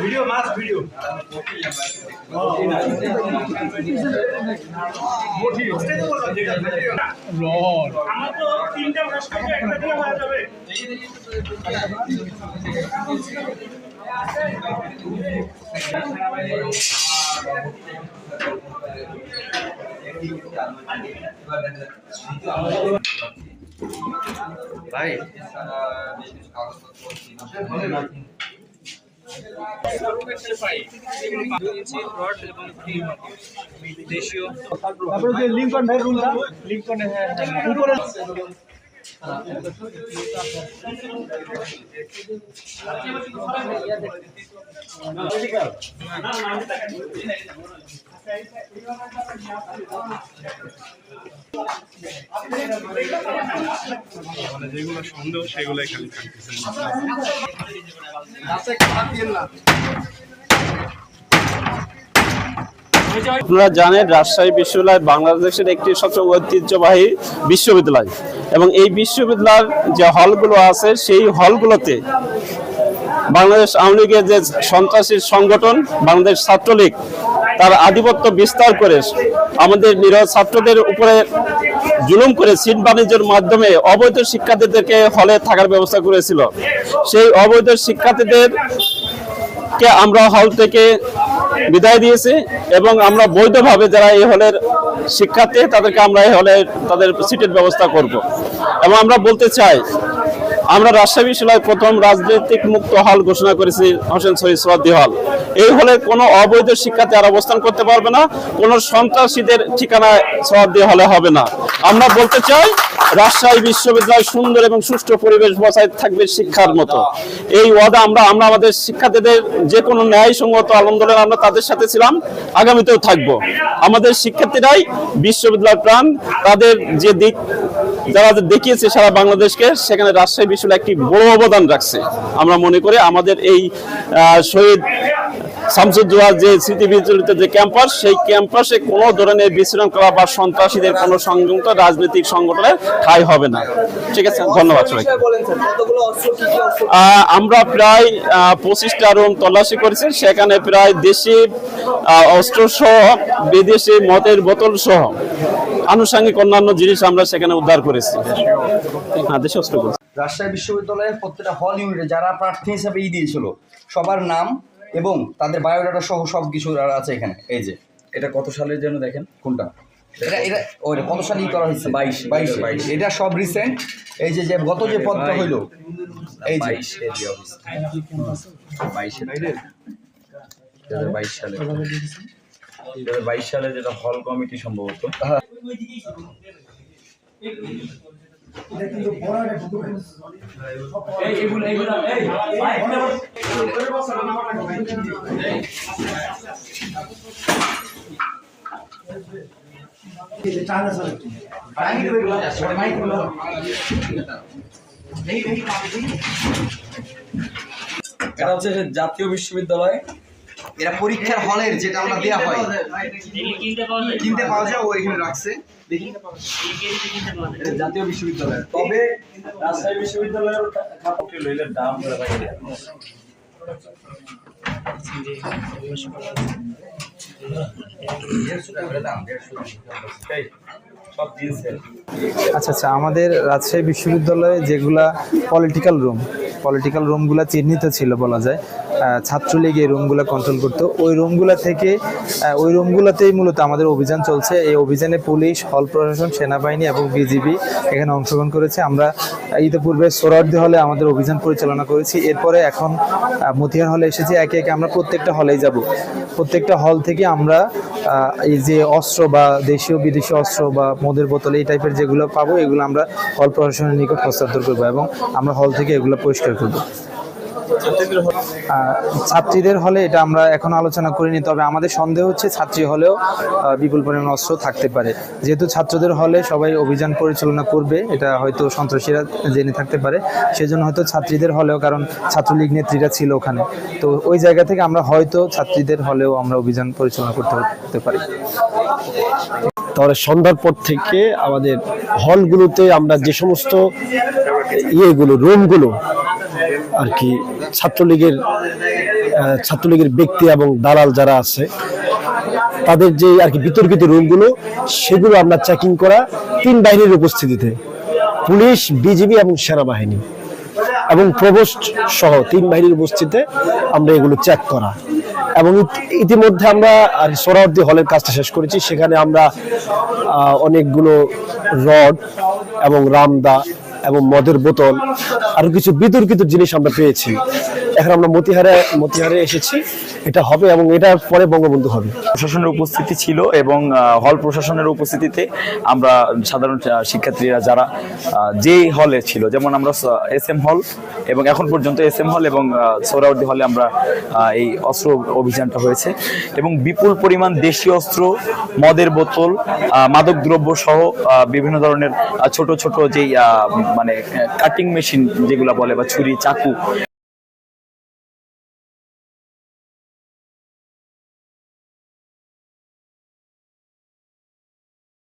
Video মাস video আমার তো তিনটা একটা দিয়ে হয়ে যাবে। ভাই তারপরে যে লিংকন ভাই রুলটা লিংকনে উপরে যেগুলো সন্দেহ সেগুলোই খালি থাকতেছে। আপনারা জানেন রাজশাহী বিশ্ববিদ্যালয় বাংলাদেশের একটি সবচেয়ে ঐতিহ্যবাহী বিশ্ববিদ্যালয় এবং এই বিশ্ববিদ্যালয়ের যে হলগুলো আছে সেই হলগুলোতে বাংলাদেশ আওয়ামী লীগের যে সন্ত্রাসী সংগঠন বাংলাদেশ ছাত্রলীগ তার আধিপত্য বিস্তার করে আমাদের নিরহ ছাত্রদের উপরে জুলুম করে সিট বাণিজ্যের মাধ্যমে অবৈধ শিক্ষার্থীদেরকে হলে থাকার ব্যবস্থা করেছিল। সেই অবৈধ শিক্ষার্থীদেরকে আমরা হল থেকে বিদায় দিয়েছি এবং আমরা বৈধভাবে যারা এই হলের শিক্ষার্থী তাদেরকে আমরা এই হলে তাদের সিটের ব্যবস্থা করব। এবং আমরা বলতে চাই আমরা রাজশাহী বিশ্ববিদ্যালয় প্রথম রাজনৈতিক মুক্ত হল ঘোষণা করেছি হোসেন শহীদ সোহরাওয়ার্দী হল। এই হলে কোনো অবৈধ শিক্ষার্থী আর অবস্থান করতে পারবে না, কোনো সন্ত্রাসীদের ঠিকানা সোহরাওয়ার্দী হলে হবে না। আমরা বলতে চাই রাজশাহী বিশ্ববিদ্যালয় সুন্দর এবং সুষ্ঠু পরিবেশ বজায় থাকবে শিক্ষার মতো। এই ওয়াদা আমরা আমাদের শিক্ষার্থীদের যে কোনো ন্যায়সঙ্গত আন্দোলনে আমরা তাদের সাথে ছিলাম, আগামীতেও থাকবো। আমাদের শিক্ষার্থীরাই বিশ্ববিদ্যালয় প্রাণ, তাদের যে দিক যারা দেখিয়েছে সারা বাংলাদেশকে, সেখানে রাজশাহী বিশ্ববিদ্যালয় একটি বড় অবদান রাখছে। আমরা মনে করি আমাদের এই শহীদ শামসুজ্জোহা যে স্মৃতি বিজড়িত যে ক্যাম্পাস, সেই ক্যাম্পাসে কোনো ধরনের বিশৃঙ্খলা বা সন্ত্রাসীদের কোনো সংযুক্ত রাজনৈতিক সংগঠনের ঠাঁই হবে না। ঠিক আছে, ধন্যবাদ সবাইকে। আমরা প্রায় 25টা রুম তল্লাশি করেছি, সেখানে প্রায় দেশি অস্ত্র সহ বিদেশি মদের বোতল সহ আনুষঙ্গিক অন্যান্য জিনিস আমরা সেখানে উদ্ধার করেছি। দেশি অস্ত্র। রাজশাহী বিশ্ববিদ্যালয়ের প্রত্যেকটা হল ইউনিটে যারা প্রার্থী হিসেবে দিয়েছিল সবার নাম এবং তাদের বায়োডাটা সহ সব কিছু আছে এখানে। এই যে এটা কত সালের জন্য দেখেন কোনটা, এটা ওইটা কত সালে করা হয়েছে, 22 এটা সব রিসেন্ট। এই যে গত যে পদটা হইল এই যে 2022 সালে যেটা হল কমিটি সম্ভবত। এটা হচ্ছে জাতীয় বিশ্ববিদ্যালয়, এরা পরীক্ষার হলের যেটা আমরা দেওয়া হয় কিনতে পাওয়া যায়, ও এখানে রাখছে। জাতীয় বিশ্ববিদ্যালয়, তবে রাজশাহী বিশ্ববিদ্যালয়ের দাম আচ্ছা, আমাদের রাজশাহী বিশ্ববিদ্যালয়ে যেগুলা পলিটিক্যাল রুমগুলো চিহ্নিত ছিল বলা যায়, ছাত্রলীগ এই রুমগুলো কন্ট্রোল করতো, ওই রুমগুলোতেই মূলত আমাদের অভিযান চলছে। এই অভিযানে পুলিশ, হল প্রশাসন, সেনাবাহিনী এবং বিজিবি এখানে অংশগ্রহণ করেছে। আমরা ইতিপূর্বে সোহরাওয়ার্দী হলে আমাদের অভিযান পরিচালনা করেছি, এরপরে এখন মতিহার হলে এসেছি। একে একে আমরা প্রত্যেকটা হলেই যাব, প্রত্যেকটা হল থেকে আমরা এই যে অস্ত্র বা দেশীয় বিদেশি অস্ত্র বা মদের বোতল এই টাইপের যেগুলো পাবো, এগুলো আমরা হল প্রশাসনের নিকট হস্তান্তর করবো এবং আমরা হল থেকে এগুলো পরিষ্কার করবো। ছাত্রীদের হলে এটা আমরা এখন আলোচনা করিনি, তবে আমাদের সন্দেহ হচ্ছে ছাত্রী হলেও বিপুল পরিমাণ অস্ত্র থাকতে পারে। যেহেতু ছাত্রদের হলে সবাই অভিযান পরিচালনা করবে, এটা হয়তো সন্ত্রাসীরা জেনে থাকতে পারে, সেজন্য হয়তো ছাত্রীদের হলেও, কারণ ছাত্রলীগ নেত্রীরা ছিল ওখানে, তো ওই জায়গা থেকে আমরা হয়তো ছাত্রীদের হলেও আমরা অভিযান পরিচালনা করতে পারি। তাহলে সন্ধ্যার পর থেকে আমাদের হলগুলোতে আমরা যে সমস্ত রুমগুলো আর কি ছাত্রলীগের ছাত্রলীগের ব্যক্তি এবং দালাল যারা আছে তাদের যে আর কি বিতর্কিত রুমগুলো সেগুলো আমরা চেকিং করা 3 বাহিনীর উপস্থিতিতে, পুলিশ, বিজিবি এবং সেনাবাহিনী এবং প্রভোস্ট সহ 3 বাহিনীর উপস্থিতিতে আমরা এগুলো চেক করা। এবং ইতিমধ্যে আমরা সোহরাওয়ার্দী হলের কাজটা শেষ করেছি, সেখানে আমরা অনেকগুলো রড এবং রামদা এবং মদের বোতল আরো কিছু বিতর্কিত জিনিস আমরা পেয়েছি। এখন আমরা মতিহারে এসেছি, এটা হবে এবং এটার পরে বঙ্গবন্ধু হবে। প্রশাসনের উপস্থিতি ছিল এবং হল প্রশাসনের উপস্থিতিতে আমরা সাধারণ শিক্ষার্থীরা যারা যে হলে ছিল, যেমন আমরা SM হল এবং এখন পর্যন্ত SM হল এবং সোহরাওয়ার্দী হলে আমরা এই অস্ত্র অভিযানটা হয়েছে এবং বিপুল পরিমাণ দেশীয় অস্ত্র, মদের বোতল, মাদকদ্রব্য সহ বিভিন্ন ধরনের ছোট ছোট যেই মানে কাটিং মেশিন যেগুলো বলে বা ছুরি, চাকু